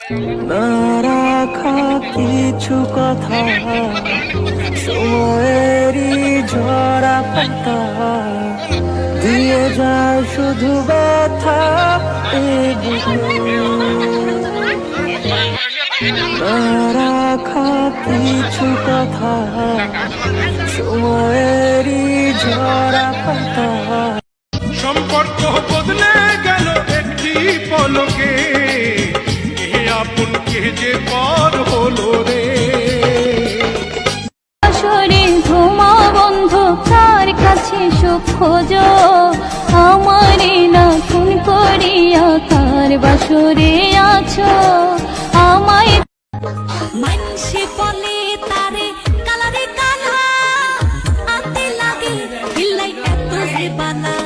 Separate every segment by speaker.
Speaker 1: না রাখা কিছু কথা, সময়েরই ঝরা পাতা দিয়ে যায় শুধু ব্যথা এই বুকে। না রাখা কিছু কথা, সময়েরই ঝরা পাতা।
Speaker 2: সম্পর্ক বদলে গেল একটি পলকে, এ আপন কে যে পর হলো রে।
Speaker 3: শরীর ঘুমা বন্ধু কার কাছে সুখ খোঁজো, আমারে না খুন করিয়া কার বাসরে আছো আমায়। মানসে বলে তারে কালারে কালা, আতে লাগে হিলাই এত যে বালা।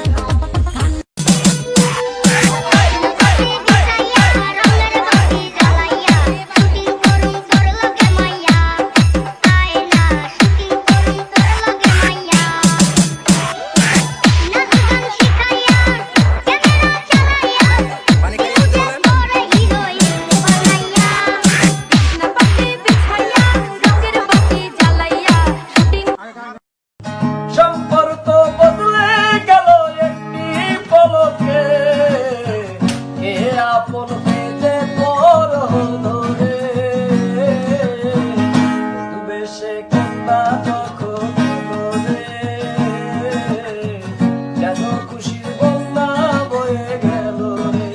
Speaker 1: সম্পর্ক বদলে গেল একটি পলকে, এ আপন পেতে পর হলো রে। বেশে কিংবা যখন হলো রে, যেন খুশির বন্যা বয়ে গেল রে।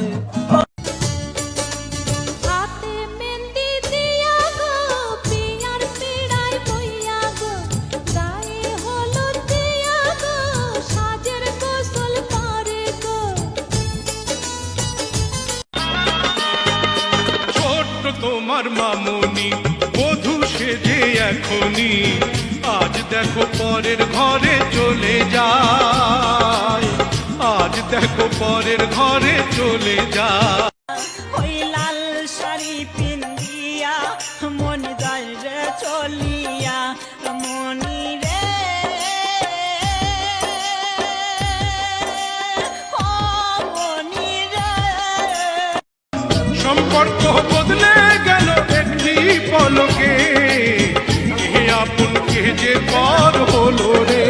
Speaker 3: হাতে মেহেন্দি দিয়া গো পিয়ার পিড়াই বইয়া গো, গায়ে হলুদ দিয়া গো সাজের গোসল করে গো।
Speaker 2: ছোট্ট তোমার মামুনি বধূ সেজে এখনি, আজ দেখো পরের ঘরে চলে যায়, আজ দেখো পরের ঘরে চলে যায়।
Speaker 4: ওই লাল শাড়ি পিন্দিয়া মন যায় রে চলিয়া, মনি রে ও মনি রে।
Speaker 2: সম্পর্ক বদলে গেল একটি পলকে, এ আপন কে যে পর হলো রে।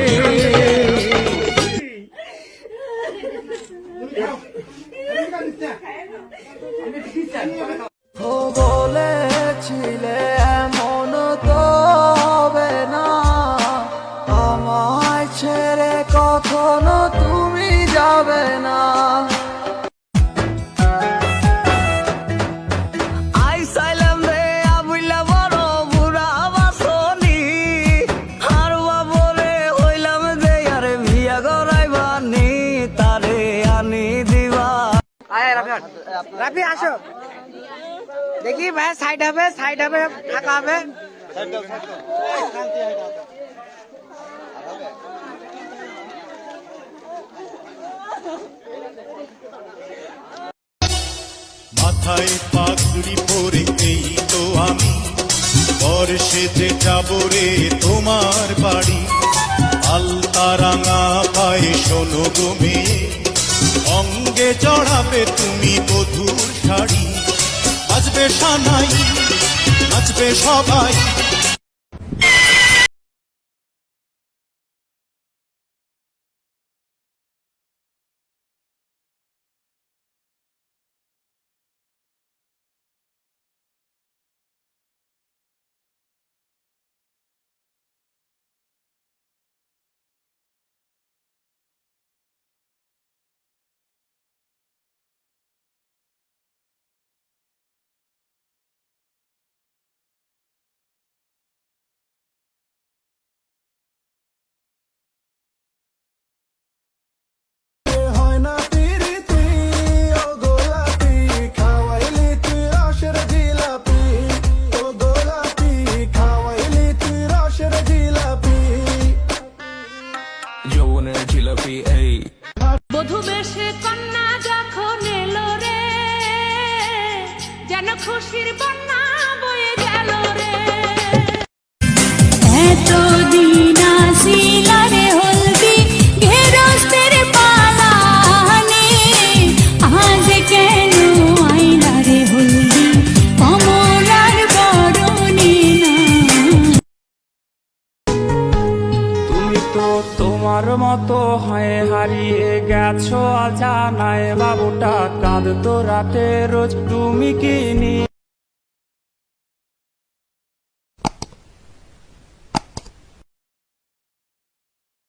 Speaker 1: ও বলেছিলে এমন তো হবে না, আমায় ছেড়ে কখনো তুমি যাবে না। আইসাইলাম রে আবুলা বড় বুড়া বাসনি, আর বাবরে হইলাম যে আর বিয়া গরাইবানি, তারে আনি দিবা।
Speaker 5: রাফি আসো দেখি ভাই, সাইড হবে ফাঁকা হবে।
Speaker 2: মাথায় পাগড়ি পরে এই তো আমি পর সেজে যাব রে তোমার বাড়ি। আলতা রাঙা পায়ে শোনো গো মেয়ে, অঙ্গে চড়াবে তুমি বধূর শাড়ি। বাজবে সানাই নাচবে সবাই।
Speaker 3: বধূ বেশে কন্যা যখন এলো রে, যেন খুশির বন্যা বয়ে গেল রে। এতদিন আসিল রে হলদি ঘেরস্তের পালানে, আজ কেন আইলা রে হলদি
Speaker 6: হয়তো তোমার মতো হয়ে হারিয়ে গেছো অজানায় বাবুটা কাঁদতো রাতে রোজ তুমি কি নি